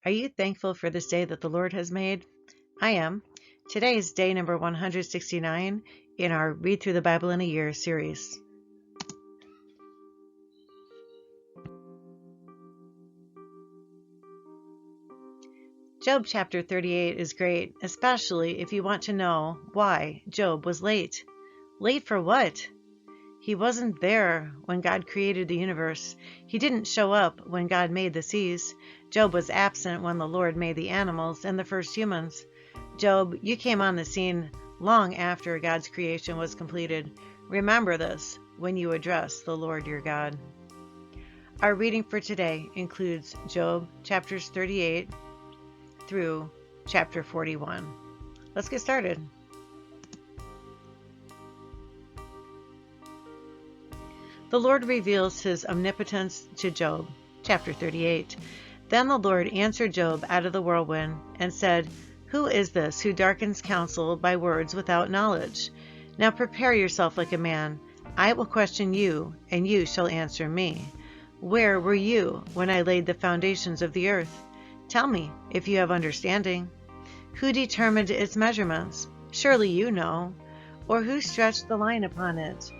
Are you thankful for this day that the Lord has made? I am. Today is day number 169 in our Read Through the Bible in a Year series. Job chapter 38 is great, especially if you want to know why Job was late. Late for what? He wasn't there when God created the universe. He didn't show up when God made the seas. Job was absent when the Lord made the animals and the first humans. Job, you came on the scene long after God's creation was completed. Remember this when you address the Lord your God. Our reading for today includes Job chapters 38 through chapter 41. Let's get started. The Lord reveals his omnipotence to Job. Chapter 38. Then the Lord answered Job out of the whirlwind and said, Who is this who darkens counsel by words without knowledge? Now prepare yourself like a man. I will question you, and you shall answer me. Where were you when I laid the foundations of the earth? Tell me, if you have understanding. Who determined its measurements? Surely you know. Or who stretched the line upon it?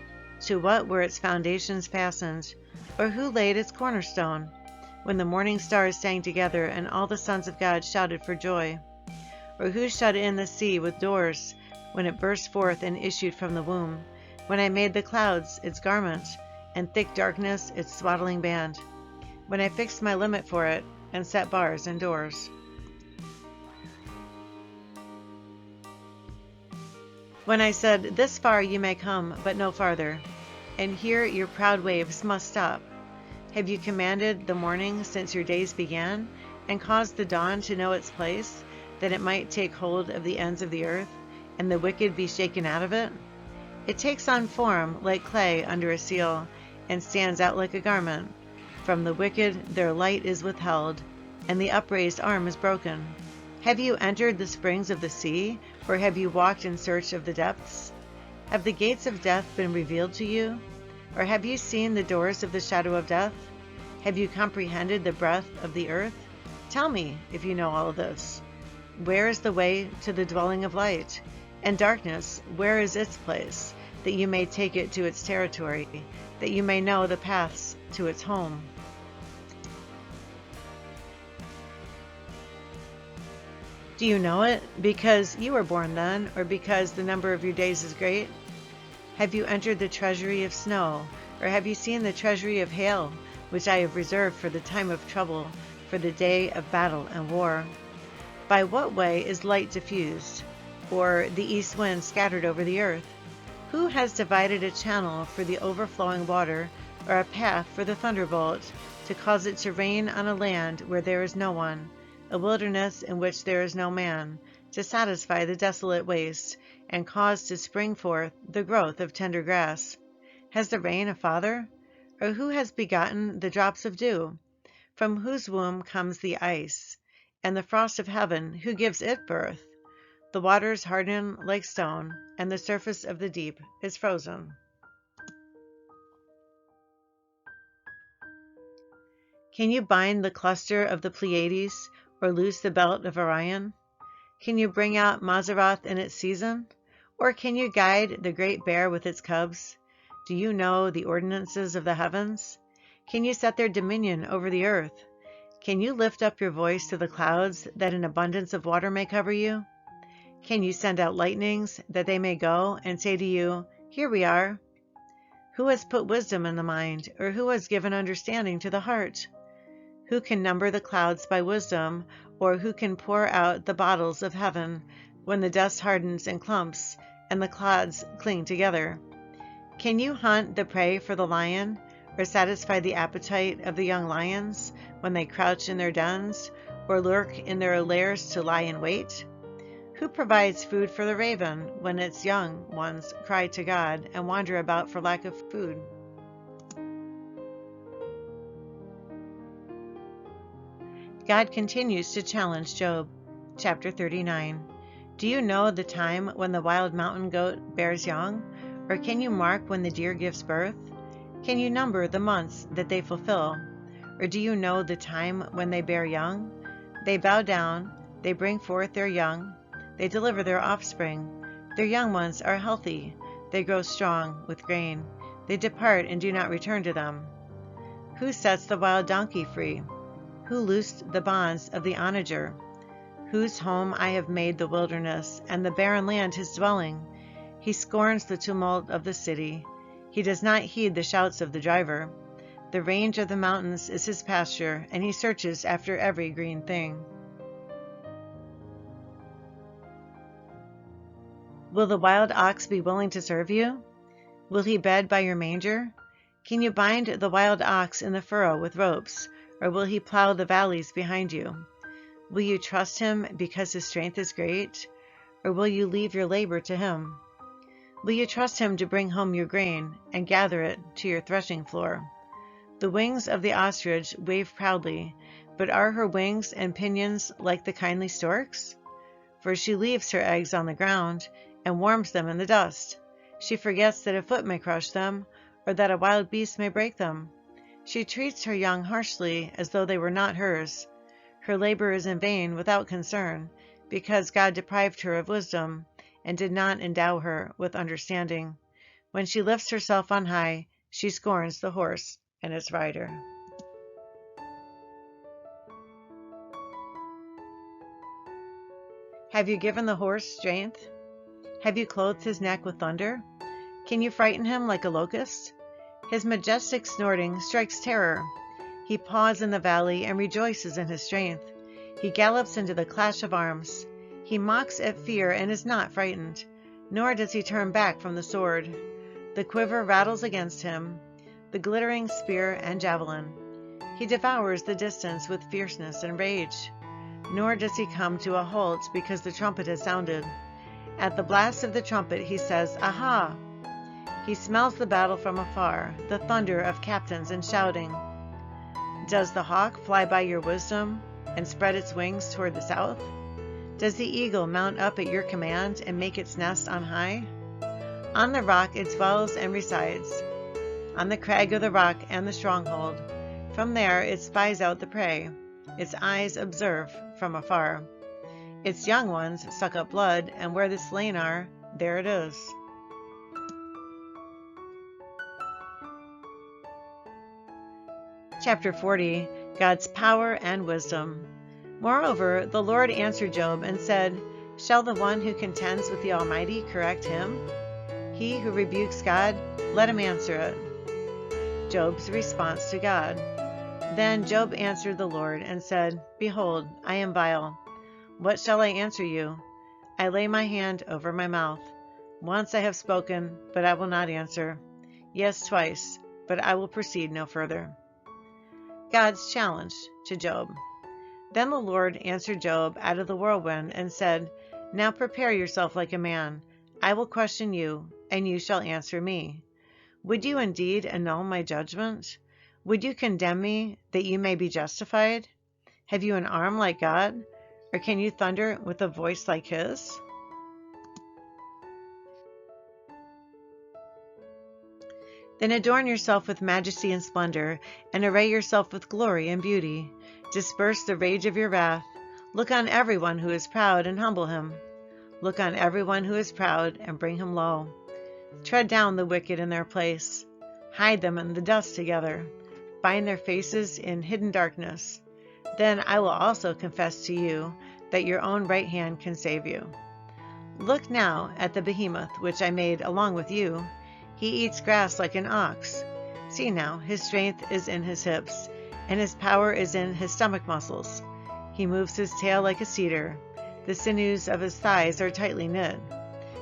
To what were its foundations fastened? Or who laid its cornerstone? When the morning stars sang together, and all the sons of God shouted for joy? Or who shut in the sea with doors, when it burst forth and issued from the womb? When I made the clouds its garment, and thick darkness its swaddling band? When I fixed my limit for it, and set bars and doors? When I said, This far you may come, but no farther, and here your proud waves must stop. Have you commanded the morning since your days began, and caused the dawn to know its place, that it might take hold of the ends of the earth, and the wicked be shaken out of it? It takes on form like clay under a seal, and stands out like a garment. From the wicked their light is withheld, and the upraised arm is broken. Have you entered the springs of the sea, or have you walked in search of the depths? Have the gates of death been revealed to you? Or have you seen the doors of the shadow of death? Have you comprehended the breadth of the earth? Tell me, if you know all of this. Where is the way to the dwelling of light? And darkness, where is its place, that you may take it to its territory, that you may know the paths to its home? Do you know it because you were born then, or because the number of your days is great? Have you entered the treasury of snow, or have you seen the treasury of hail, which I have reserved for the time of trouble, for the day of battle and war? By what way is light diffused, or the east wind scattered over the earth? Who has divided a channel for the overflowing water, or a path for the thunderbolt, to cause it to rain on a land where there is no one, a wilderness in which there is no man, to satisfy the desolate waste, and cause to spring forth the growth of tender grass? Has the rain a father? Or who has begotten the drops of dew? From whose womb comes the ice, and the frost of heaven, who gives it birth? The waters harden like stone, and the surface of the deep is frozen. Can you bind the cluster of the Pleiades, or loose the belt of Orion? Can you bring out Mazzaroth in its season? Or can you guide the great bear with its cubs? Do you know the ordinances of the heavens? Can you set their dominion over the earth? Can you lift up your voice to the clouds, that an abundance of water may cover you? Can you send out lightnings, that they may go and say to you, Here we are? Who has put wisdom in the mind, or who has given understanding to the heart? Who can number the clouds by wisdom, or who can pour out the bottles of heaven, when the dust hardens in clumps, and the clods cling together? Can you hunt the prey for the lion, or satisfy the appetite of the young lions, when they crouch in their dens, or lurk in their lairs to lie in wait? Who provides food for the raven, when its young ones cry to God, and wander about for lack of food? God continues to challenge Job. Chapter 39. Do you know the time when the wild mountain goat bears young? Or can you mark when the deer gives birth? Can you number the months that they fulfill? Or do you know the time when they bear young? They bow down, they bring forth their young, they deliver their offspring. Their young ones are healthy, they grow strong with grain. They depart and do not return to them. Who sets the wild donkey free? Who loosed the bonds of the onager? Whose home I have made the wilderness, and the barren land his dwelling. He scorns the tumult of the city. He does not heed the shouts of the driver. The range of the mountains is his pasture, and he searches after every green thing. Will the wild ox be willing to serve you? Will he bed by your manger? Can you bind the wild ox in the furrow with ropes, or will he plow the valleys behind you? Will you trust him because his strength is great, or will you leave your labor to him? Will you trust him to bring home your grain and gather it to your threshing floor? The wings of the ostrich wave proudly, but are her wings and pinions like the kindly stork's? For she leaves her eggs on the ground and warms them in the dust. She forgets that a foot may crush them, or that a wild beast may break them. She treats her young harshly as though they were not hers. Her labor is in vain without concern, because God deprived her of wisdom and did not endow her with understanding. When she lifts herself on high, she scorns the horse and its rider. Have you given the horse strength? Have you clothed his neck with thunder? Can you frighten him like a locust? His majestic snorting strikes terror. He paws in the valley and rejoices in his strength. He gallops into the clash of arms. He mocks at fear and is not frightened, nor does he turn back from the sword. The quiver rattles against him, the glittering spear and javelin. He devours the distance with fierceness and rage, nor does he come to a halt because the trumpet has sounded. At the blast of the trumpet he says, "Aha!" He smells the battle from afar, the thunder of captains and shouting. Does the hawk fly by your wisdom and spread its wings toward the south? Does the eagle mount up at your command and make its nest on high? On the rock it dwells and resides, on the crag of the rock and the stronghold. From there it spies out the prey. Its eyes observe from afar. Its young ones suck up blood, and where the slain are, there it is. Chapter 40. God's Power and Wisdom. Moreover, the Lord answered Job and said, "Shall the one who contends with the Almighty correct him? He who rebukes God, let him answer it." Job's response to God. Then Job answered the Lord and said, "Behold, I am vile. What shall I answer you? I lay my hand over my mouth. Once I have spoken, but I will not answer. Yes, twice, but I will proceed no further." God's challenge to Job. Then the Lord answered Job out of the whirlwind and said, "Now prepare yourself like a man. I will question you, and you shall answer me. Would you indeed annul my judgment? Would you condemn me that you may be justified? Have you an arm like God, or can you thunder with a voice like his?" Then adorn yourself with majesty and splendor, and array yourself with glory and beauty. Disperse the rage of your wrath. Look on everyone who is proud and humble him. Look on everyone who is proud and bring him low. Tread down the wicked in their place. Hide them in the dust together. Bind their faces in hidden darkness. Then I will also confess to you that your own right hand can save you. Look now at the behemoth which I made along with you. He eats grass like an ox. See now, his strength is in his hips, and his power is in his stomach muscles. He moves his tail like a cedar. The sinews of his thighs are tightly knit.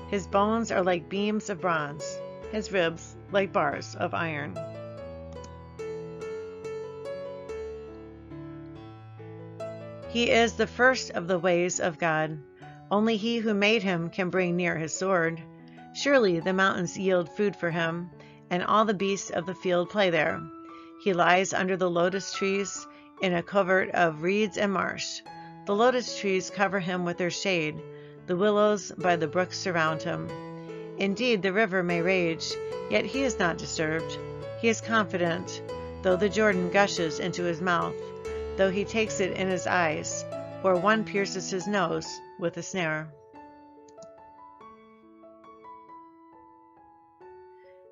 His bones are like beams of bronze, his ribs like bars of iron. He is the first of the ways of God. Only he who made him can bring near his sword. Surely the mountains yield food for him, and all the beasts of the field play there. He lies under the lotus trees in a covert of reeds and marsh. The lotus trees cover him with their shade. The willows by the brooks surround him. Indeed, the river may rage, yet he is not disturbed. He is confident, though the Jordan gushes into his mouth, though he takes it in his eyes, or one pierces his nose with a snare.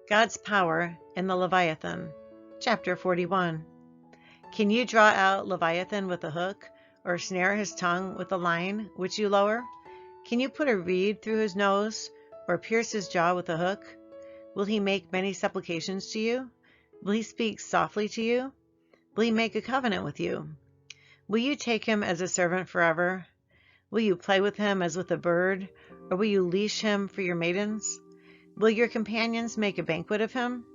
God's power in the Leviathan. Chapter 41. Can you draw out Leviathan with a hook, or snare his tongue with a line which you lower? Can you put a reed through his nose, or pierce his jaw with a hook? Will he make many supplications to you? Will he speak softly to you? Will he make a covenant with you? Will you take him as a servant forever? Will you play with him as with a bird, or will you leash him for your maidens? Will your companions make a banquet of him?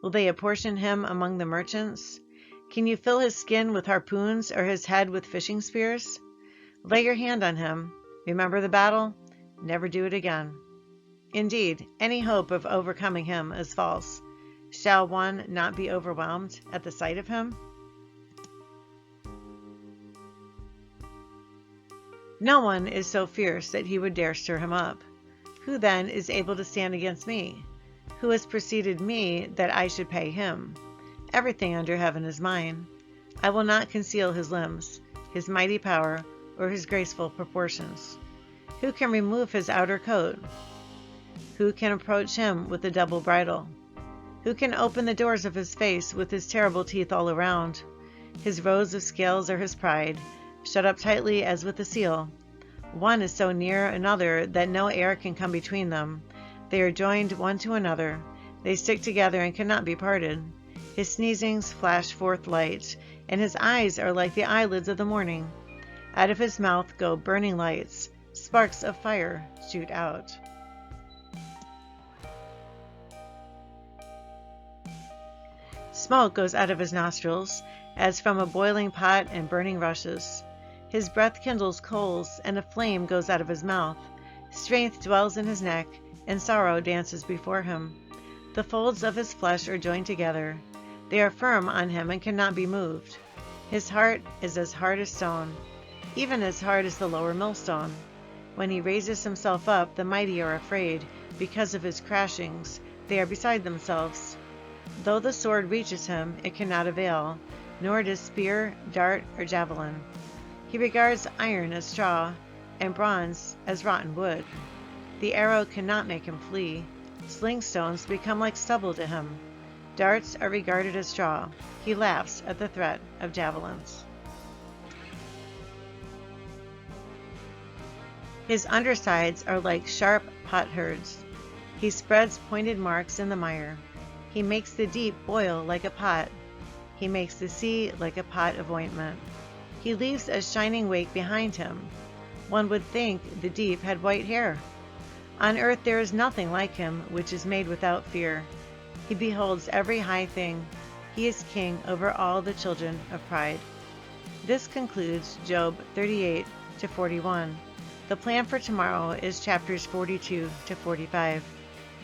Will they apportion him among the merchants? Can you fill his skin with harpoons, or his head with fishing spears? Lay your hand on him. Remember the battle. Never do it again. Indeed, any hope of overcoming him is false. Shall one not be overwhelmed at the sight of him? No one is so fierce that he would dare stir him up. Who then is able to stand against me? Who has preceded me that I should pay him? Everything under heaven is mine. I will not conceal his limbs, his mighty power, or his graceful proportions. Who can remove his outer coat? Who can approach him with a double bridle? Who can open the doors of his face with his terrible teeth all around? His rows of scales are his pride, shut up tightly as with a seal. One is so near another that no air can come between them. They are joined one to another. They stick together and cannot be parted. His sneezings flash forth light, and his eyes are like the eyelids of the morning. Out of his mouth go burning lights. Sparks of fire shoot out. Smoke goes out of his nostrils, as from a boiling pot and burning rushes. His breath kindles coals, and a flame goes out of his mouth. Strength dwells in his neck, and sorrow dances before him. The folds of his flesh are joined together. They are firm on him and cannot be moved. His heart is as hard as stone, even as hard as the lower millstone. When he raises himself up, the mighty are afraid. Because of his crashings, they are beside themselves. Though the sword reaches him, it cannot avail, nor does spear, dart, or javelin. He regards iron as straw, and bronze as rotten wood. The arrow cannot make him flee. Sling stones become like stubble to him. Darts are regarded as straw. He laughs at the threat of javelins. His undersides are like sharp potsherds. He spreads pointed marks in the mire. He makes the deep boil like a pot. He makes the sea like a pot of ointment. He leaves a shining wake behind him. One would think the deep had white hair. On earth there is nothing like him which is made without fear. He beholds every high thing. He is king over all the children of pride. This concludes Job 38 to 41. The plan for tomorrow is chapters 42 to 45.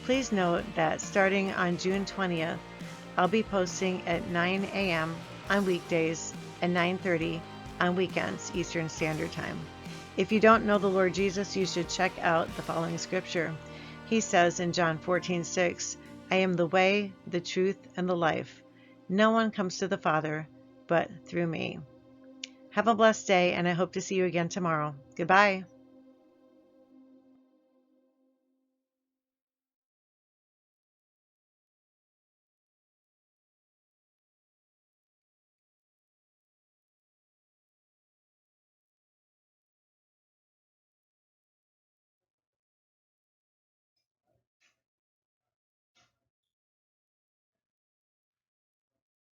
Please note that starting on June 20th, I'll be posting at 9 a.m. on weekdays and 9:30 on weekends Eastern Standard Time. If you don't know the Lord Jesus, you should check out the following scripture. He says in John 14:6, I am the way, the truth, and the life. No one comes to the Father but through me. Have a blessed day, and I hope to see you again tomorrow. Goodbye.